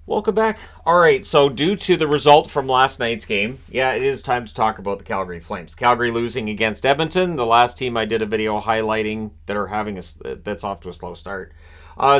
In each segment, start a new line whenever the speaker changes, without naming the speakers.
Welcome back. All right, so due to the result from last night's game, yeah, it is time to talk about the Calgary Flames. Calgary losing against Edmonton, the last team I did a video highlighting that are having that's off to a slow start.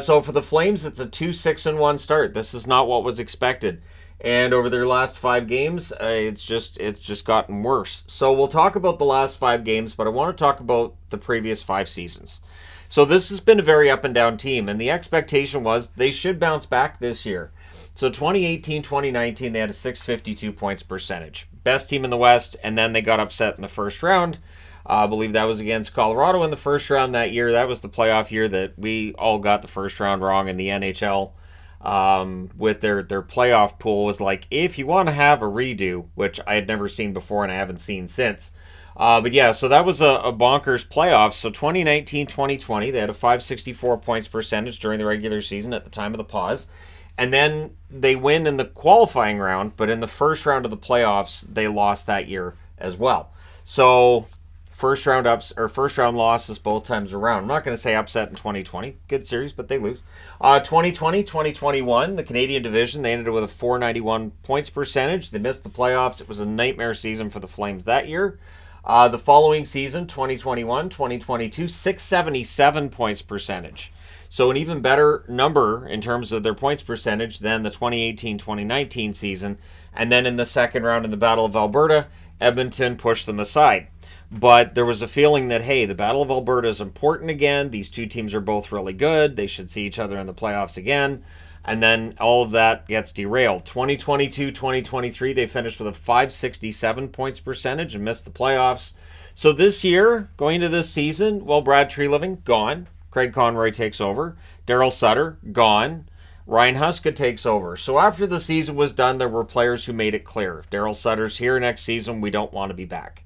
So for the Flames, it's a 2-6-1 start. This is not what was expected, and over their last 5 games, it's just gotten worse. So we'll talk about the last 5 games, but I want to talk about the previous 5 seasons. So this has been a very up and down team, and the expectation was they should bounce back this year. So 2018-2019, they had a 652 points percentage. Best team in the West, and then they got upset in the first round. I believe that was against Colorado in the first round that year. That was the playoff year that we all got the first round wrong in the NHL. With their playoff pool was like, if you want to have a redo, which I had never seen before and I haven't seen since. But yeah, so that was a bonkers playoff. So 2019-2020, they had a 564 points percentage during the regular season at the time of the pause. And then they win in the qualifying round, but in the first round of the playoffs, they lost that year as well. So first round losses both times around. I'm not going to say upset in 2020. Good series, but they lose. 2020, 2021, the Canadian division, they ended with a 491 points percentage. They missed the playoffs. It was a nightmare season for the Flames that year. The following season, 2021, 2022, 677 points percentage. So an even better number in terms of their points percentage than the 2018-2019 season. And then in the second round in the Battle of Alberta, Edmonton pushed them aside. But there was a feeling that, hey, the Battle of Alberta is important again. These two teams are both really good. They should see each other in the playoffs again. And then all of that gets derailed. 2022-2023, they finished with a 567 points percentage and missed the playoffs. So this year, going into this season, well, Brad Treliving, gone. Craig Conroy takes over. Daryl Sutter, gone. Ryan Huska takes over. So after the season was done, there were players who made it clear. If Daryl Sutter's here next season, we don't want to be back.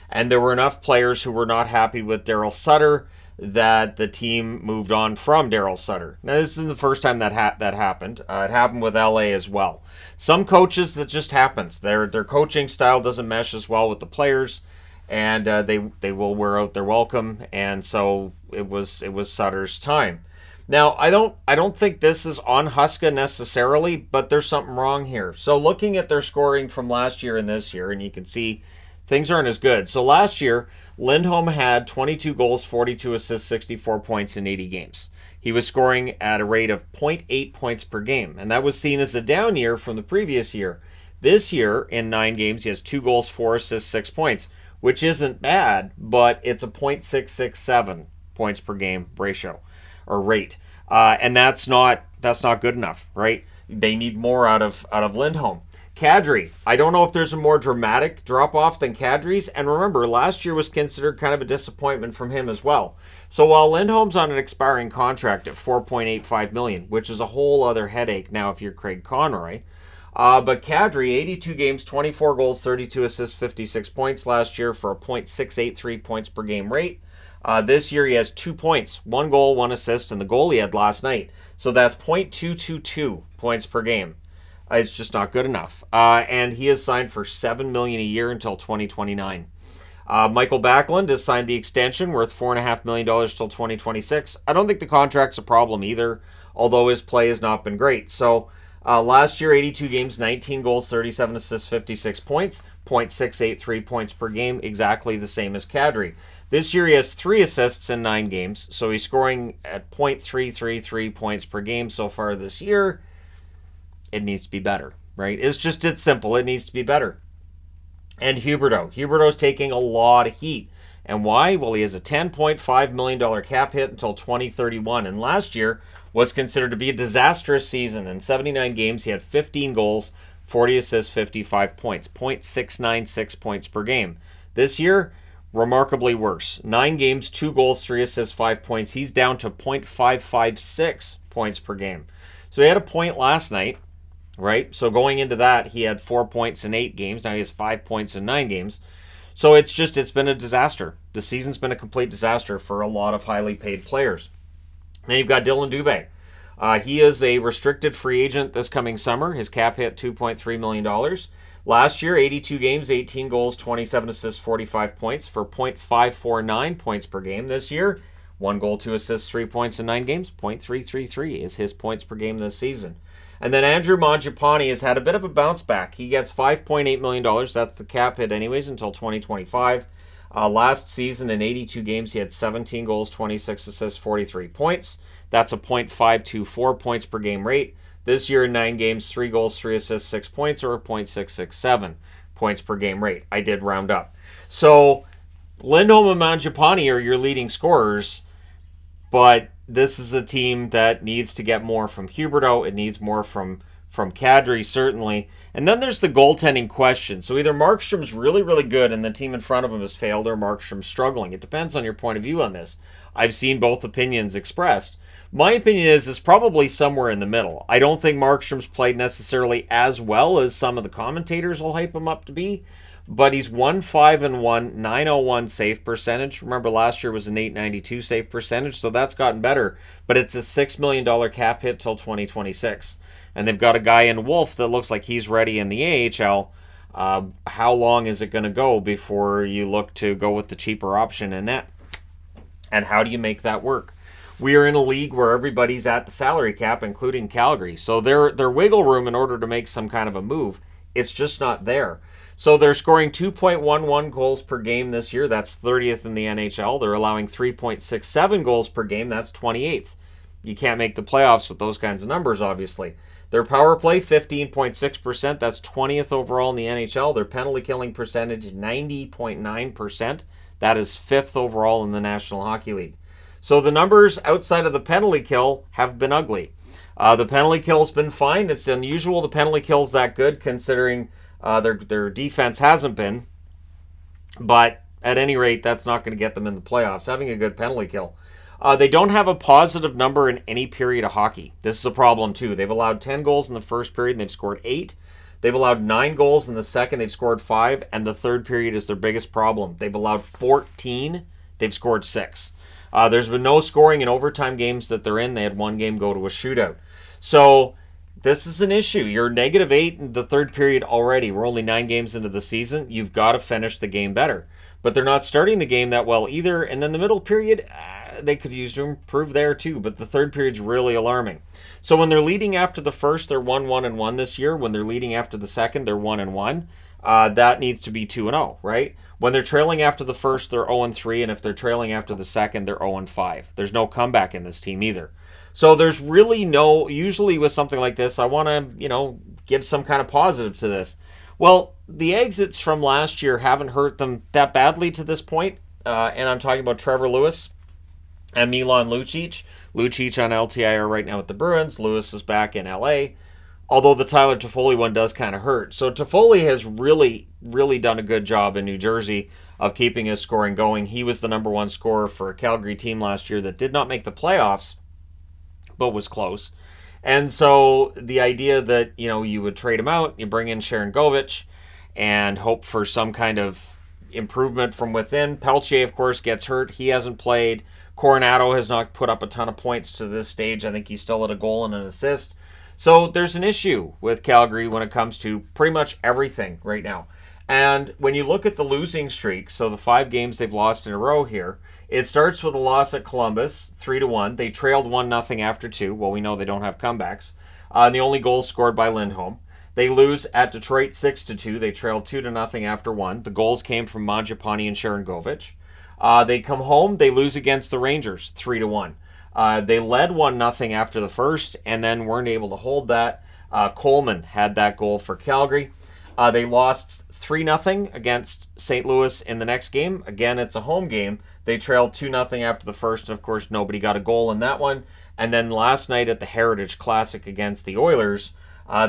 And there were enough players who were not happy with Daryl Sutter that the team moved on from Daryl Sutter. Now, this isn't the first time that happened. It happened with LA as well. Some coaches, that just happens. Their coaching style doesn't mesh as well with the players, and they will wear out their welcome. And so it was Sutter's time. Now, I don't think this is on Huska necessarily, but there's something wrong here. So looking at their scoring from last year and this year, and you can see things aren't as good. So last year, Lindholm had 22 goals, 42 assists, 64 points in 80 games. He was scoring at a rate of 0.8 points per game, and that was seen as a down year from the previous year. This year, in 9 games, he has 2 goals, 4 assists, 6 points, which isn't bad, but it's a 0.667 points per game ratio or rate. And that's not good enough, right? They need more out of Lindholm. Kadri, I don't know if there's a more dramatic drop-off than Kadri's. And remember, last year was considered kind of a disappointment from him as well. So while Lindholm's on an expiring contract at $4.85 million, which is a whole other headache now if you're Craig Conroy, but Kadri, 82 games, 24 goals, 32 assists, 56 points last year for a .683 points per game rate. This year he has 2 points, 1 goal, 1 assist, and the goal he had last night. So that's .222 points per game. It's just not good enough. And he is signed for $7 million a year until 2029. Michael Backlund has signed the extension worth $4.5 million till 2026. I don't think the contract's a problem either, although his play has not been great. So last year, 82 games, 19 goals, 37 assists, 56 points, .683 points per game, exactly the same as Kadri. This year he has 3 assists in 9 games, so he's scoring at .333 points per game so far this year. It needs to be better, right? It's simple. It needs to be better. And Huberdeau's taking a lot of heat. And why? Well, he has a $10.5 million cap hit until 2031. And last year was considered to be a disastrous season. In 79 games, he had 15 goals, 40 assists, 55 points, .696 points per game. This year, remarkably worse. 9 games, 2 goals, 3 assists, 5 points. He's down to .556 points per game. So he had a point last night. Right? So going into that, he had 4 points in 8 games. Now he has 5 points in 9 games. So it's been a disaster. The season's been a complete disaster for a lot of highly paid players. Then you've got Dylan Dubé. He is a restricted free agent this coming summer. His cap hit $2.3 million. Last year, 82 games, 18 goals, 27 assists, 45 points for .549 points per game. This year, 1 goal, 2 assists, 3 points in 9 games. .333 is his points per game this season. And then Andrew Mangiapane has had a bit of a bounce back. He gets $5.8 million. That's the cap hit anyways until 2025. Last season in 82 games, he had 17 goals, 26 assists, 43 points. That's a .524 points per game rate. This year in 9 games, 3 goals, 3 assists, 6 points, or a .667 points per game rate. I did round up. So Lindholm and Mangiapane are your leading scorers, but this is a team that needs to get more from Huberdeau. It needs more from Kadri, certainly. And then there's the goaltending question. So either Markstrom's really, really good and the team in front of him has failed, or Markstrom's struggling. It depends on your point of view on this. I've seen both opinions expressed. My opinion is it's probably somewhere in the middle. I don't think Markstrom's played necessarily as well as some of the commentators will hype him up to be, but he's 1-5-1, 901 save percentage. Remember last year was an 892 save percentage, so that's gotten better, but it's a $6 million cap hit till 2026. And they've got a guy in Wolf that looks like he's ready in the AHL. How long is it going to go before you look to go with the cheaper option in net? And how do you make that work? We are in a league where everybody's at the salary cap, including Calgary. So their wiggle room in order to make some kind of a move, it's just not there. So they're scoring 2.11 goals per game this year. That's 30th in the NHL. They're allowing 3.67 goals per game. That's 28th. You can't make the playoffs with those kinds of numbers, obviously. Their power play, 15.6%. That's 20th overall in the NHL. Their penalty killing percentage, 90.9%. That is 5th overall in the National Hockey League. So the numbers outside of the penalty kill have been ugly. The penalty kill's been fine. It's unusual the penalty kill's that good considering their defense hasn't been. But at any rate, that's not going to get them in the playoffs, having a good penalty kill. They don't have a positive number in any period of hockey. This is a problem too. They've allowed 10 goals in the first period and they've scored 8. They've allowed 9 goals in the second. They've scored 5. And the third period is their biggest problem. They've allowed 14. They've scored 6. There's been no scoring in overtime games that they're in. They had 1 game go to a shootout. So this is an issue. You're -8 in the third period already. We're only 9 games into the season. You've got to finish the game better. But they're not starting the game that well either. And then the middle period, they could use to improve there too. But the third period's really alarming. So when they're leading after the first, they're 1-1-1 this year. When they're leading after the second, they're 1-1. That needs to be 2-0, right? When they're trailing after the first, they're 0-3. And if they're trailing after the second, they're 0-5. There's no comeback in this team either. So there's really no, usually with something like this, I want to, give some kind of positive to this. Well, the exits from last year haven't hurt them that badly to this point. And I'm talking about Trevor Lewis and Milan Lucic. Lucic on LTIR right now with the Bruins. Lewis is back in LA. Although the Tyler Toffoli one does kind of hurt. So Toffoli has really, really done a good job in New Jersey of keeping his scoring going. He was the number 1 scorer for a Calgary team last year that did not make the playoffs, but was close. And so the idea that, you would trade him out, you bring in Sharon Govich and hope for some kind of improvement from within. Peltier, of course, gets hurt. He hasn't played. Coronado has not put up a ton of points to this stage. I think he's still at a goal and an assist. So there's an issue with Calgary when it comes to pretty much everything right now. And when you look at the losing streak, so the 5 games they've lost in a row here, it starts with a loss at Columbus, 3-1. They trailed 1-0 after 2. Well, we know they don't have comebacks. And the only goals scored by Lindholm. They lose at Detroit 6-2. They trailed 2-0 after 1. The goals came from Mangiapane and Sharon Govich. They come home. They lose against the Rangers 3-1. They led 1-0 after the first and then weren't able to hold that. Coleman had that goal for Calgary. They lost 3-0 against St. Louis in the next game. Again, it's a home game. They trailed 2-0 after the first, and of course, nobody got a goal in that one. And then last night at the Heritage Classic against the Oilers,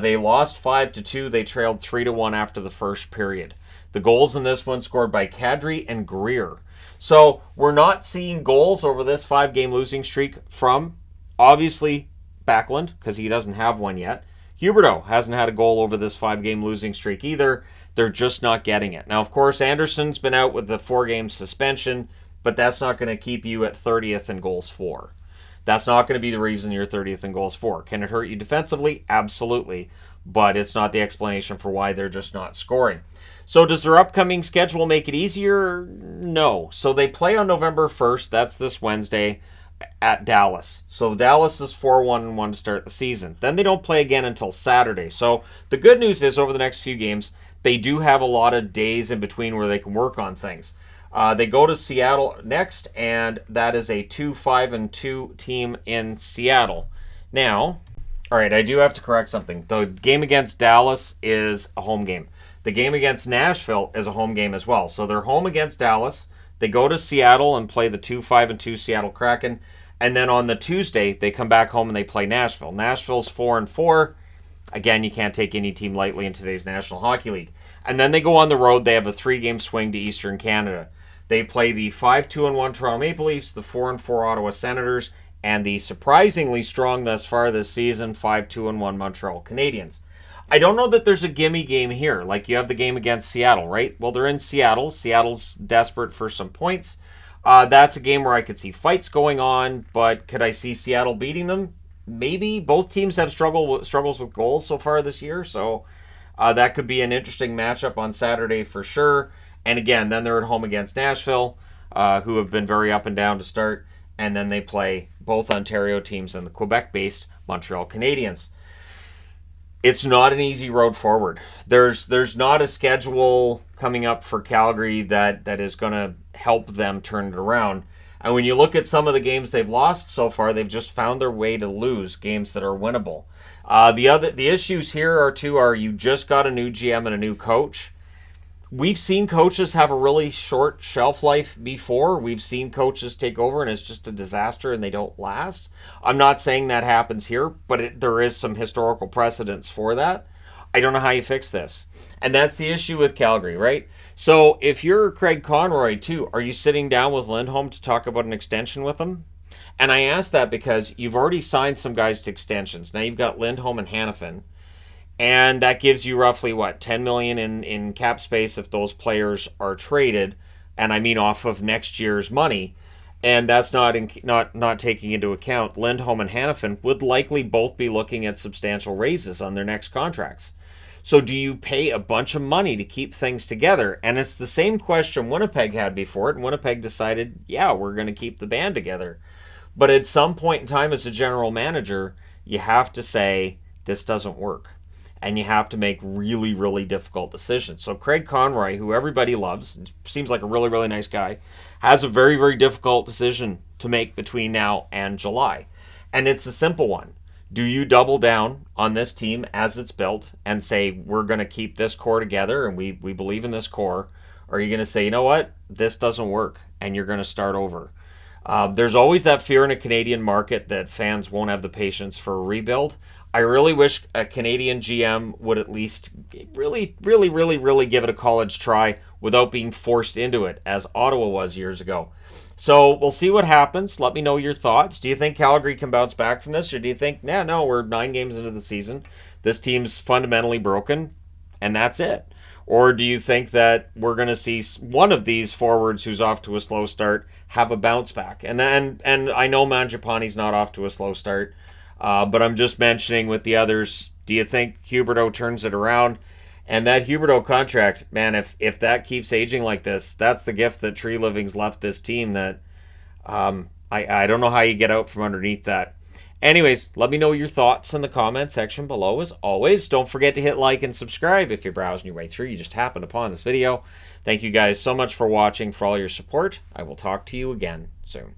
they lost 5-2. They trailed 3-1 after the first period. The goals in this one scored by Kadri and Greer. So we're not seeing goals over this 5-game losing streak from, obviously, Backlund, because he doesn't have one yet. Huberdeau hasn't had a goal over this 5-game losing streak either. They're just not getting it. Now, of course, Anderson's been out with the 4-game suspension, but that's not going to keep you at 30th in goals for. That's not going to be the reason you're 30th in goals for. Can it hurt you defensively? Absolutely. But it's not the explanation for why they're just not scoring. So does their upcoming schedule make it easier? No. So they play on November 1st. That's this Wednesday. at Dallas. So Dallas is 4-1-1 to start the season. Then they don't play again until Saturday. So the good news is over the next few games, they do have a lot of days in between where they can work on things. They go to Seattle next, and that is a 2-5-2 team in Seattle. Now, all right, I do have to correct something. The game against Dallas is a home game. The game against Nashville is a home game as well. So they're home against Dallas. They go to Seattle and play the 2-5-2 Seattle Kraken. And then on the Tuesday, they come back home and they play Nashville. Nashville's 4-4. Again, you can't take any team lightly in today's National Hockey League. And then they go on the road. They have a 3-game swing to Eastern Canada. They play the 5-2-1 Toronto Maple Leafs, the 4-4 Ottawa Senators, and the surprisingly strong thus far this season 5-2-1 Montreal Canadiens. I don't know that there's a gimme game here. Like you have the game against Seattle, right? Well, they're in Seattle. Seattle's desperate for some points. That's a game where I could see fights going on, but could I see Seattle beating them? Maybe. Both teams have struggles with goals so far this year, so that could be an interesting matchup on Saturday for sure. And again, then they're at home against Nashville, who have been very up and down to start, and then they play both Ontario teams and the Quebec-based Montreal Canadiens. It's not an easy road forward. There's not a schedule coming up for Calgary that is going to help them turn it around. And when you look at some of the games they've lost so far, they've just found their way to lose games that are winnable. The issues here are you just got a new GM and a new coach. We've seen coaches have a really short shelf life before. We've seen coaches take over and it's just a disaster and they don't last. I'm not saying that happens here, but there is some historical precedence for that. I don't know how you fix this. And that's the issue with Calgary, right? So if you're Craig Conroy too, are you sitting down with Lindholm to talk about an extension with him? And I ask that because you've already signed some guys to extensions. Now you've got Lindholm and Hanifin. And that gives you roughly, $10 million in cap space if those players are traded, and I mean off of next year's money. And that's not taking into account Lindholm and Hanifin would likely both be looking at substantial raises on their next contracts. So do you pay a bunch of money to keep things together? And it's the same question Winnipeg had before it, and Winnipeg decided, yeah, we're going to keep the band together. But at some point in time as a general manager, you have to say, this doesn't work. And you have to make really, really difficult decisions. So Craig Conroy, who everybody loves, seems like a really, really nice guy, has a very, very difficult decision to make between now and July. And it's a simple one. Do you double down on this team as it's built and say, we're going to keep this core together and we believe in this core? Or are you going to say, you know what, this doesn't work and you're going to start over? There's always that fear in a Canadian market that fans won't have the patience for a rebuild. I really wish a Canadian GM would at least really, really, really, really give it a college try without being forced into it, as Ottawa was years ago. So we'll see what happens. Let me know your thoughts. Do you think Calgary can bounce back from this? Or do you think, no, we're 9 games into the season. This team's fundamentally broken, and that's it? Or do you think that we're going to see one of these forwards who's off to a slow start have a bounce back? And I know Mangiapane's not off to a slow start, but I'm just mentioning with the others, do you think Huberdeau turns it around? And that Huberdeau contract, man, if that keeps aging like this, that's the gift that Tree Living's left this team that I don't know how you get out from underneath that. Anyways, let me know your thoughts in the comment section below. As always, don't forget to hit like and subscribe if you're browsing your way through. You just happened upon this video. Thank you guys so much for watching, for all your support. I will talk to you again soon.